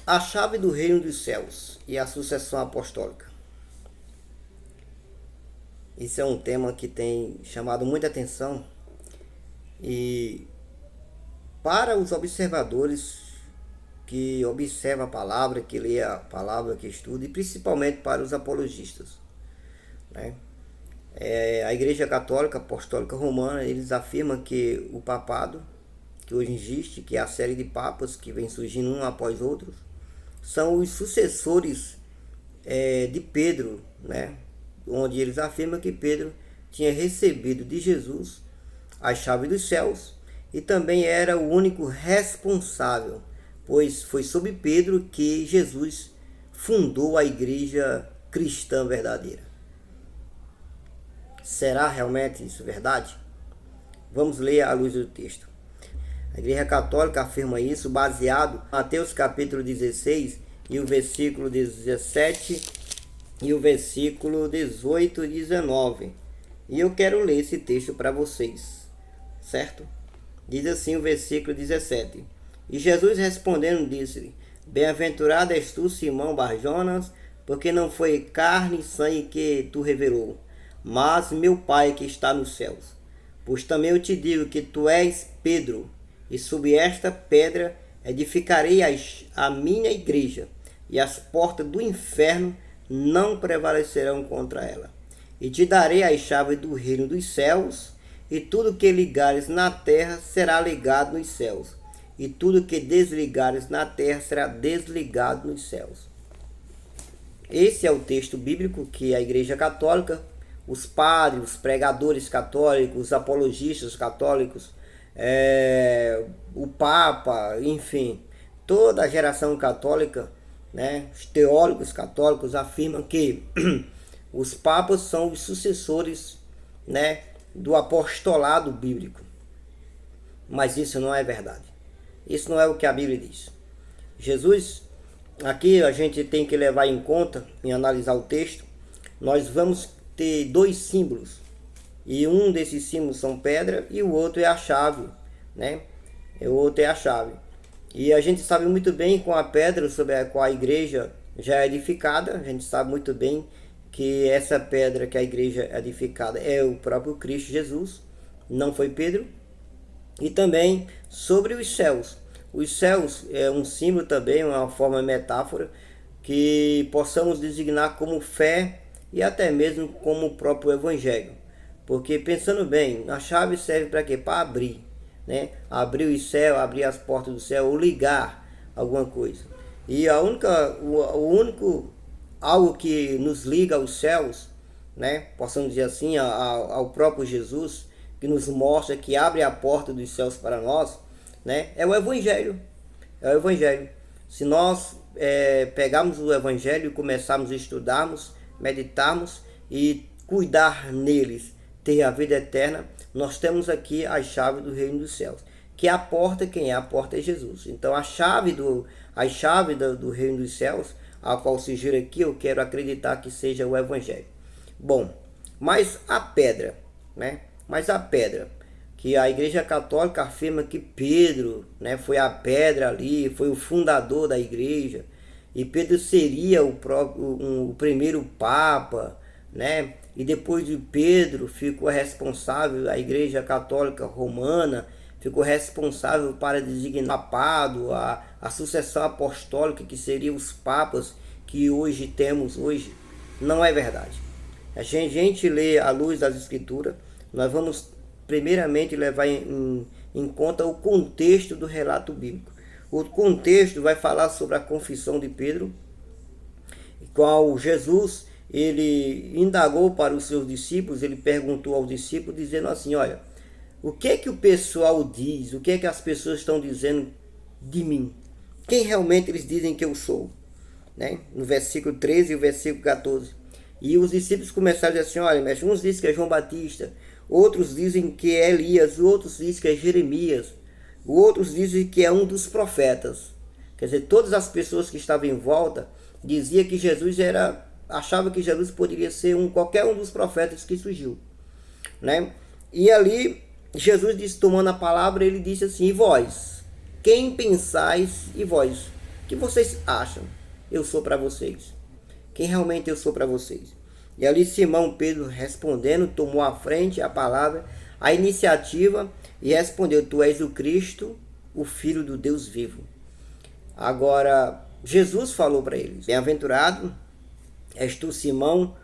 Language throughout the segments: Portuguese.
A chave do reino dos céus e a sucessão apostólica. Isso é um tema que tem chamado muita atenção e para os observadores que observam a palavra, que lê a palavra, que estuda, e principalmente para os apologistas, né? A Igreja Católica Apostólica Romana, eles afirmam que o papado, que hoje existe, que é a série de papas que vem surgindo um após outros, são os sucessores de Pedro, né? Onde eles afirmam que Pedro tinha recebido de Jesus a chave dos céus e também era o único responsável, pois foi sob Pedro que Jesus fundou a igreja cristã verdadeira. Será realmente isso verdade? Vamos ler à luz do texto. A Igreja Católica afirma isso baseado em Mateus capítulo 16 e o versículo 17 e o versículo 18 e 19. E eu quero ler esse texto para vocês, certo? Diz assim o versículo 17. E Jesus respondendo disse-lhe: Bem-aventurado és tu, Simão Barjonas, porque não foi carne e sangue que tu revelou, mas meu Pai que está nos céus. Pois também eu te digo que tu és Pedro, e sobre esta pedra edificarei a minha igreja, e as portas do inferno não prevalecerão contra ela. E te darei as chaves do reino dos céus, e tudo que ligares na terra será ligado nos céus, e tudo que desligares na terra será desligado nos céus. Esse é o texto bíblico que a Igreja Católica, os padres, os pregadores católicos, os apologistas católicos, o Papa, enfim, toda a geração católica, né, os teólogos católicos afirmam que os papas são os sucessores, né, do apostolado bíblico. Mas isso não é verdade. Isso não é o que a Bíblia diz. Jesus, aqui a gente tem que levar em conta, em analisar o texto, nós vamos ter dois símbolos. E um desses símbolos são pedra e o outro é a chave, né? O outro é a chave. E a gente sabe muito bem com a pedra sobre a qual a igreja já é edificada, a gente sabe muito bem que essa pedra que a igreja é edificada é o próprio Cristo Jesus, não foi Pedro. E também sobre os céus. Os céus é um símbolo também, uma forma metáfora, que possamos designar como fé e até mesmo como o próprio evangelho. Porque pensando bem, a chave serve para quê? Para abrir, né? Abrir o céu, abrir as portas do céu, ou ligar alguma coisa. E o único algo que nos liga aos céus, né? Possamos dizer assim, ao próprio Jesus, que nos mostra, que abre a porta dos céus para nós, né? É o Evangelho. É o Evangelho. Se nós pegarmos o Evangelho e começarmos a estudarmos, meditarmos e cuidar neles, ter a vida eterna, nós temos aqui a chave do reino dos céus. Que é a porta, quem é? A porta é Jesus. Então a chave do reino dos céus, a qual se gira aqui, eu quero acreditar que seja o Evangelho. Bom, mas a pedra, né? Mas a pedra, que a Igreja Católica afirma que Pedro, né, foi a pedra ali, foi o fundador da igreja, e Pedro seria o primeiro Papa, né? E depois de Pedro ficou responsável, a Igreja Católica Romana ficou responsável para designar papado, a sucessão apostólica, que seriam os papas que hoje temos hoje. Não é verdade. A gente lê à luz das Escrituras, nós vamos primeiramente levar em conta o contexto do relato bíblico. O contexto vai falar sobre a confissão de Pedro, qual Jesus ele indagou para os seus discípulos, ele perguntou aos discípulos dizendo assim: olha, o que é que o pessoal diz, o que é que as pessoas estão dizendo de mim? Quem realmente eles dizem que eu sou? Né? No versículo 13 e o versículo 14. E os discípulos começaram a dizer assim: olha, mestre, uns dizem que é João Batista, outros dizem que é Elias, outros dizem que é Jeremias, outros dizem que é um dos profetas. Quer dizer, todas as pessoas que estavam em volta diziam que Jesus achava que Jesus poderia ser qualquer um dos profetas que surgiu, né? E ali Jesus disse, tomando a palavra, ele disse assim: e vós, quem pensais, e vós? O que vocês acham? Eu sou para vocês. Quem realmente eu sou para vocês? E ali Simão Pedro respondendo, tomou à frente a palavra, a iniciativa e respondeu: Tu és o Cristo, o Filho do Deus vivo. Agora, Jesus falou para eles: Bem-aventurado és tu, Simão,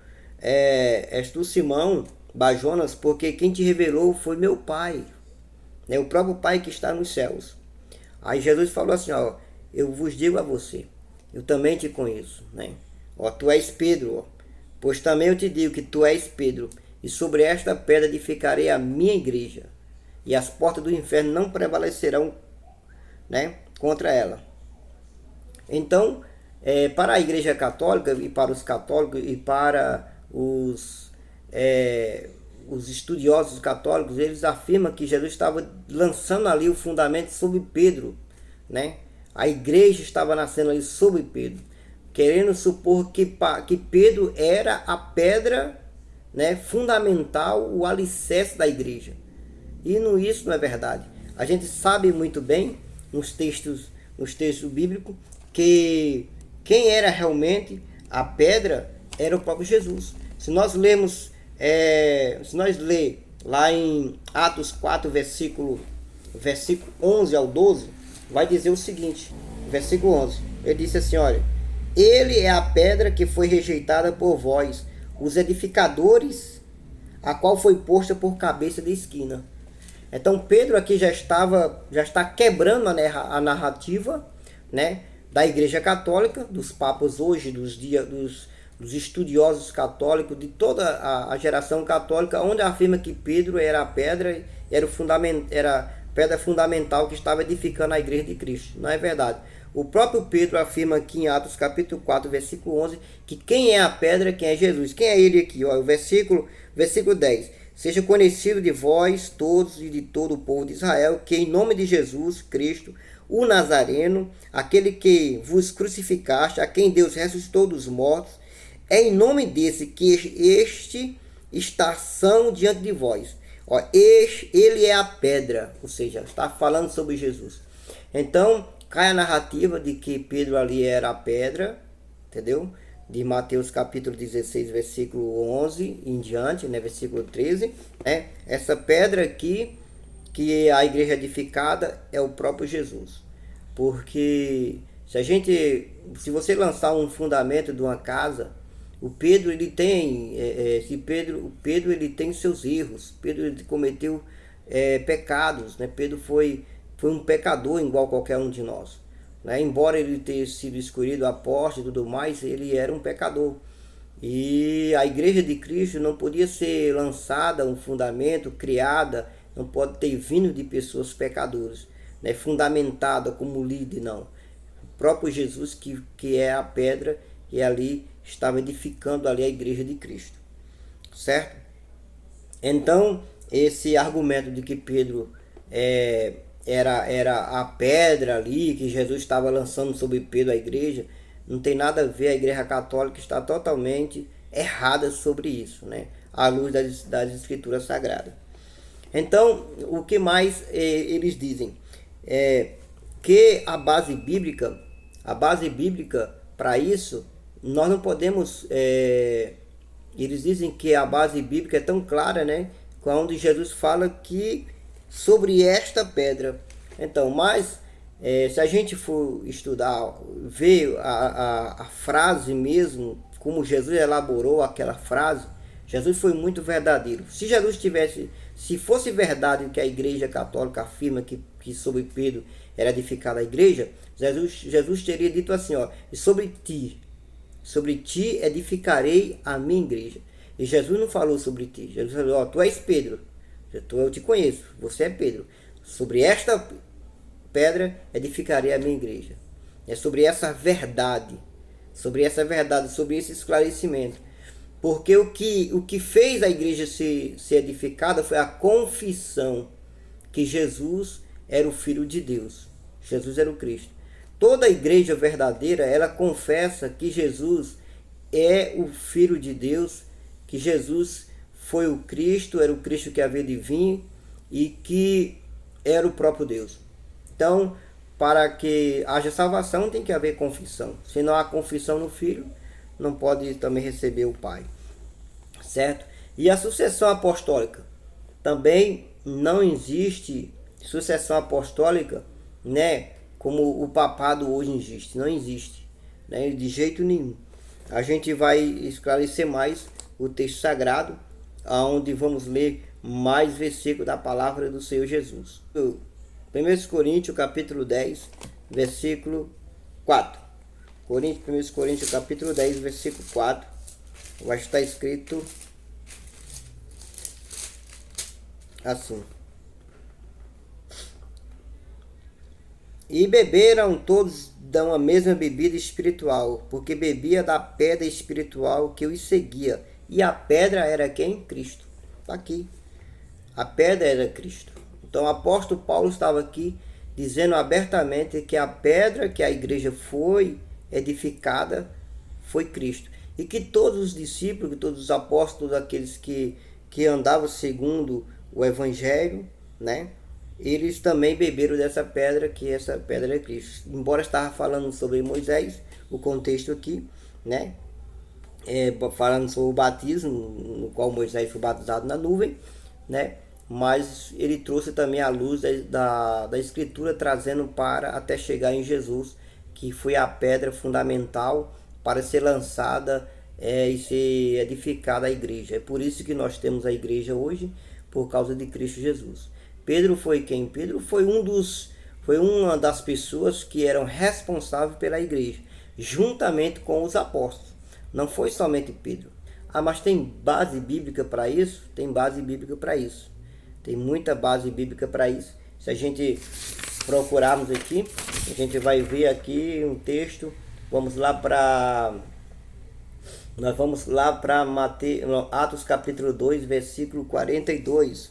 Bajonas, porque quem te revelou foi meu Pai, né? O próprio Pai que está nos céus. Aí Jesus falou assim: ó, eu vos digo a você, eu também te conheço, né? Ó, tu és Pedro, ó, pois também eu te digo que tu és Pedro, e sobre esta pedra edificarei a minha igreja, e as portas do inferno não prevalecerão, né, contra ela. Então, para a Igreja Católica e para os católicos e para os estudiosos católicos, eles afirmam que Jesus estava lançando ali o fundamento sobre Pedro, né? A igreja estava nascendo ali sobre Pedro, querendo supor que Pedro era a pedra, né, fundamental, o alicerce da igreja. E isso não é verdade. A gente sabe muito bem nos textos bíblicos que quem era realmente a pedra era o próprio Jesus. Se nós ler lá em Atos 4, versículo 11 ao 12, vai dizer o seguinte, versículo 11, ele disse assim, olha, ele é a pedra que foi rejeitada por vós, os edificadores, a qual foi posta por cabeça de esquina. Então Pedro aqui já está quebrando a narrativa, né, da Igreja Católica, dos papas hoje, dos estudiosos católicos, de toda a geração católica, onde afirma que Pedro era a pedra, era a pedra fundamental que estava edificando a Igreja de Cristo. Não é verdade. O próprio Pedro afirma aqui em Atos capítulo 4, versículo 11, que quem é a pedra, quem é Jesus. Quem é ele aqui? Ó, o versículo 10. Seja conhecido de vós todos e de todo o povo de Israel, que em nome de Jesus Cristo, o Nazareno, aquele que vos crucificaste, a quem Deus ressuscitou dos mortos, é em nome desse que este está são diante de vós. Ó, ele é a pedra, ou seja, está falando sobre Jesus. Então, cai a narrativa de que Pedro ali era a pedra, entendeu? De Mateus capítulo 16, versículo 11 em diante, né? Versículo 13. Né? Essa pedra aqui, que a igreja edificada, é o próprio Jesus. Porque se você lançar um fundamento de uma casa, o Pedro ele tem, Pedro ele tem seus erros. Pedro ele cometeu pecados, né? Pedro foi um pecador igual qualquer um de nós, né? Embora ele tenha sido escolhido apóstolo e tudo mais, ele era um pecador. E a igreja de Cristo não podia ser lançada, um fundamento, criada, não pode ter vindo de pessoas pecadoras, né? Fundamentada como líder, não. O próprio Jesus que é a pedra e ali estava edificando ali a igreja de Cristo, certo? Então, esse argumento de que Pedro era a pedra ali, que Jesus estava lançando sobre Pedro a igreja, não tem nada a ver. A Igreja Católica está totalmente errada sobre isso, né? À luz das Escrituras Sagradas. Então, o que mais eles dizem? Que a base bíblica para isso, nós não podemos... eles dizem que a base bíblica é tão clara, né? Quando Jesus fala que sobre esta pedra. Então, mas se a gente for estudar, ver a frase mesmo, como Jesus elaborou aquela frase, Jesus foi muito verdadeiro. Se fosse verdade o que a Igreja Católica afirma que sobre Pedro era edificada a igreja, Jesus teria dito assim, ó, e sobre ti edificarei a minha igreja. E Jesus não falou sobre ti. Jesus falou, ó, tu és Pedro. Eu te conheço, você é Pedro. Sobre esta pedra edificarei a minha igreja. É sobre essa verdade, sobre esse esclarecimento. Porque o que fez a igreja ser edificada foi a confissão que Jesus era o Filho de Deus. Jesus era o Cristo. Toda igreja verdadeira, ela confessa que Jesus é o Filho de Deus, que Jesus foi o Cristo, era o Cristo que havia de vir e que era o próprio Deus. Então, para que haja salvação tem que haver confissão. Se não há confissão no Filho, não pode também receber o Pai. Certo? E a sucessão apostólica. Também não existe sucessão apostólica, né, como o papado hoje existe. Não existe, né, de jeito nenhum. A gente vai esclarecer mais o texto sagrado, onde vamos ler mais versículos da palavra do Senhor Jesus. 1 Coríntios capítulo 10, versículo 4. 1 Coríntios capítulo 10, versículo 4. Vai estar escrito assim: e beberam todos de uma mesma bebida espiritual, porque bebia da pedra espiritual que os seguia. E a pedra era quem? Cristo. Está aqui. A pedra era Cristo. Então o apóstolo Paulo estava aqui dizendo abertamente que a pedra que a igreja foi edificada foi Cristo. E que todos os discípulos, todos os apóstolos, aqueles que andavam segundo o Evangelho, né, eles também beberam dessa pedra, que essa pedra é Cristo. Embora estava falando sobre Moisés, o contexto aqui, né, falando sobre o batismo, no qual Moisés foi batizado na nuvem, né, mas ele trouxe também a luz da Escritura, trazendo para até chegar em Jesus, que foi a pedra fundamental para ser lançada e ser edificada a igreja. É por isso que nós temos a igreja hoje, por causa de Cristo Jesus. Pedro foi quem? Pedro foi uma das pessoas que eram responsáveis pela igreja, juntamente com os apóstolos. Não foi somente Pedro. Mas tem base bíblica para isso? Tem base bíblica para isso. Tem muita base bíblica para isso. Se a gente procurarmos aqui, a gente vai ver aqui um texto. Nós vamos lá para Atos capítulo 2, versículo 42.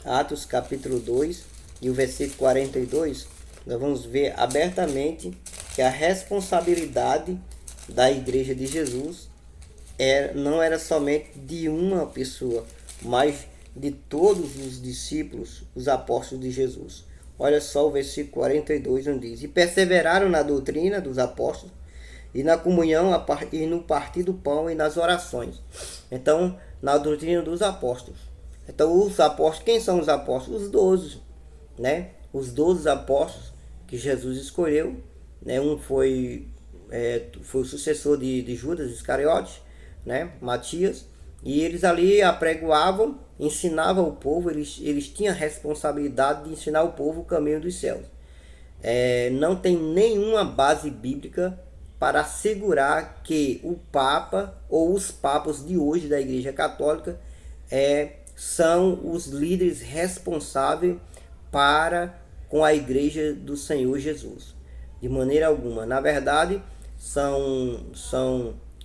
Atos capítulo 2 e o versículo 42. Nós vamos ver abertamente que a responsabilidade da igreja de Jesus não era somente de uma pessoa, mas de todos os discípulos, os apóstolos de Jesus. Olha só o versículo 42, onde diz: e perseveraram na doutrina dos apóstolos, e na comunhão, e no partir do pão, e nas orações. Então, na doutrina dos apóstolos. Então, os apóstolos, quem são os apóstolos? Os 12, né? Os 12 apóstolos que Jesus escolheu, né? Um foi o sucessor de Judas Iscariotes, né? Matias. E eles ali apregoavam, ensinavam o povo, eles tinham a responsabilidade de ensinar o povo o caminho dos céus. Não tem nenhuma base bíblica para assegurar que o Papa ou os papas de hoje da Igreja Católica são os líderes responsáveis com a Igreja do Senhor Jesus. De maneira alguma. Na verdade,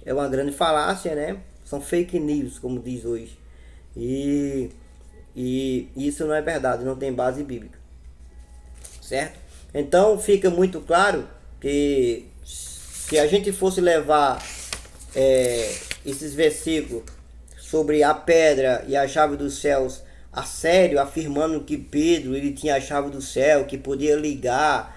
é uma grande falácia, né? São fake news, como diz hoje. E isso não é verdade, não tem base bíblica. Certo? Então fica muito claro que se a gente fosse levar esses versículos sobre a pedra e a chave dos céus a sério, afirmando que Pedro ele tinha a chave do céu, que podia ligar,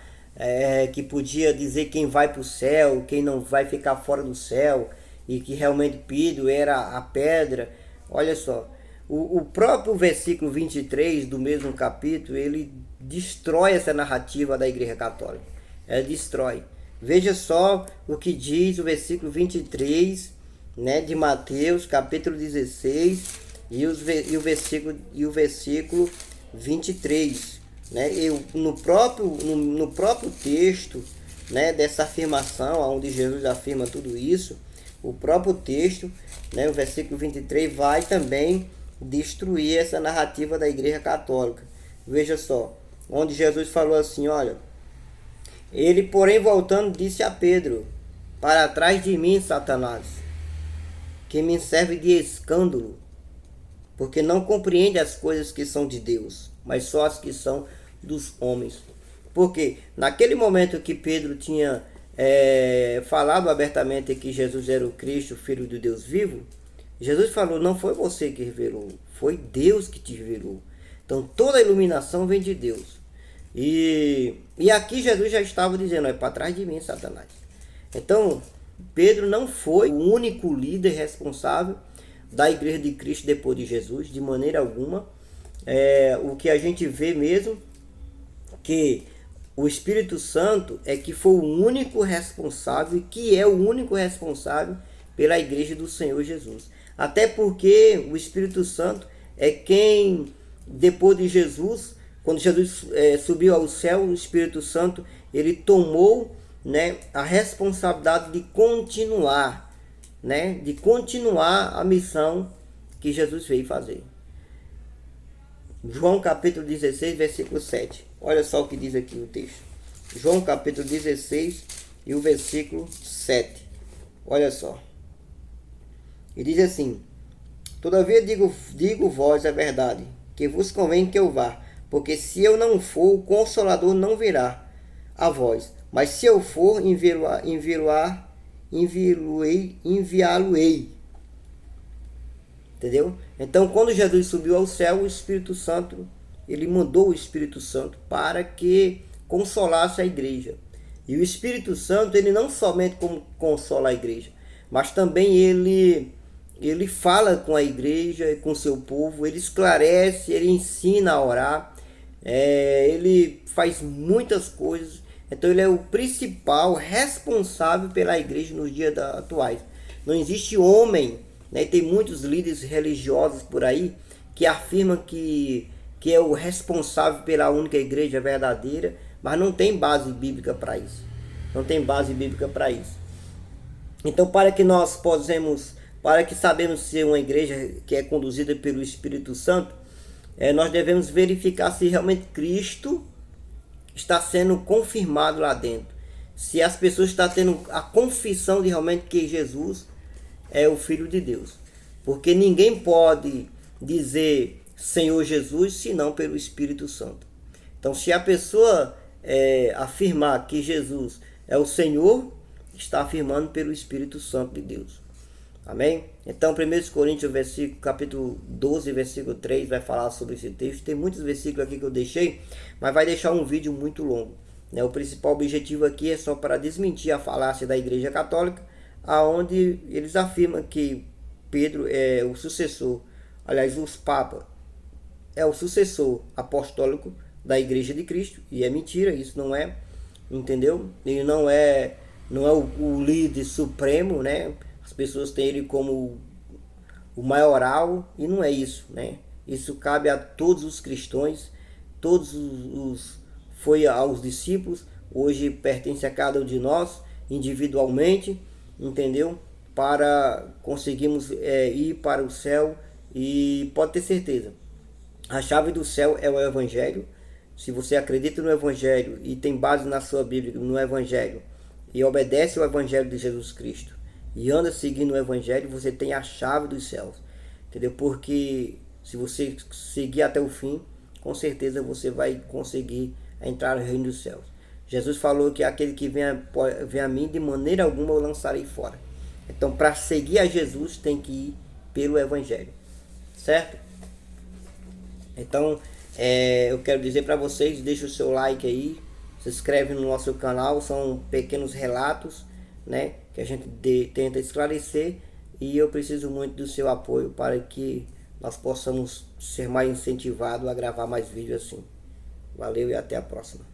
que podia dizer quem vai para o céu, quem não vai ficar fora do céu, e que realmente Pedro era a pedra. Olha só, o próprio versículo 23 do mesmo capítulo, ele destrói essa narrativa da Igreja Católica. Ela destrói. Veja só o que diz o versículo 23, né, de Mateus, capítulo 16, e o versículo 23. Né? No próprio texto, né, dessa afirmação, onde Jesus afirma tudo isso, o próprio texto, né, o versículo 23, vai também destruir essa narrativa da Igreja Católica. Veja só, onde Jesus falou assim, olha: ele, porém, voltando, disse a Pedro: para trás de mim, Satanás, que me serve de escândalo, porque não compreende as coisas que são de Deus, mas só as que são dos homens. Porque naquele momento que Pedro tinha falado abertamente que Jesus era o Cristo, Filho do Deus vivo, Jesus falou: não foi você que revelou, foi Deus que te revelou. Então toda a iluminação vem de Deus. E aqui Jesus já estava dizendo, é para trás de mim, Satanás. Então, Pedro não foi o único líder responsável da igreja de Cristo depois de Jesus, de maneira alguma. O que a gente vê mesmo, que o Espírito Santo é que foi o único responsável, que é o único responsável pela igreja do Senhor Jesus. Até porque o Espírito Santo é quem, depois de Jesus, quando Jesus subiu ao céu, o Espírito Santo, ele tomou, né, a responsabilidade de continuar, né, de continuar a missão que Jesus veio fazer. João capítulo 16, versículo 7. Olha só o que diz aqui o texto. João capítulo 16 e o versículo 7. Olha só. E diz assim: todavia digo vós a verdade, que vos convém que eu vá, porque se eu não for, o Consolador não virá a vós. Mas se eu for, enviá-lo-ei. Entendeu? Então, quando Jesus subiu ao céu, o Espírito Santo, ele mandou o Espírito Santo para que consolasse a igreja. E o Espírito Santo, ele não somente consola a igreja, mas também ele fala com a igreja e com o seu povo, ele esclarece, ele ensina a orar, ele faz muitas coisas. Então ele é o principal responsável pela igreja nos dias atuais. Não existe homem, né? Tem muitos líderes religiosos por aí que afirmam que é o responsável pela única igreja verdadeira, mas não tem base bíblica para isso. Não tem base bíblica para isso. Então, para que sabemos ser uma igreja que é conduzida pelo Espírito Santo, nós devemos verificar se realmente Cristo está sendo confirmado lá dentro. Se as pessoas estão tendo a confissão de realmente que Jesus é o Filho de Deus. Porque ninguém pode dizer Senhor Jesus senão pelo Espírito Santo. Então, se a pessoa afirmar que Jesus é o Senhor, está afirmando pelo Espírito Santo de Deus. Amém? Então, 1 Coríntios, capítulo 12, versículo 3, vai falar sobre esse texto. Tem muitos versículos aqui que eu deixei, mas vai deixar um vídeo muito longo. O principal objetivo aqui é só para desmentir a falácia da Igreja Católica, aonde eles afirmam que Pedro é o sucessor, aliás, os papas é o sucessor apostólico da Igreja de Cristo, e é mentira, isso não é, entendeu? Ele não é o líder supremo, né? As pessoas têm ele como o maioral, e não é isso, né? Isso cabe a todos os cristãos, foi aos discípulos, hoje pertence a cada um de nós, individualmente, entendeu? Para conseguirmos ir para o céu, e pode ter certeza, a chave do céu é o Evangelho. Se você acredita no Evangelho e tem base na sua Bíblia, no Evangelho, e obedece ao Evangelho de Jesus Cristo, e anda seguindo o Evangelho, você tem a chave dos céus, entendeu? Porque se você seguir até o fim, com certeza você vai conseguir entrar no reino dos céus. Jesus falou que aquele que vem a mim, de maneira alguma eu lançarei fora. Então, para seguir a Jesus, tem que ir pelo Evangelho, certo? Então, eu quero dizer para vocês, deixa o seu like aí, se inscreve no nosso canal, são pequenos relatos, né, que a gente tenta esclarecer, e eu preciso muito do seu apoio para que nós possamos ser mais incentivados a gravar mais vídeos assim. Valeu e até a próxima.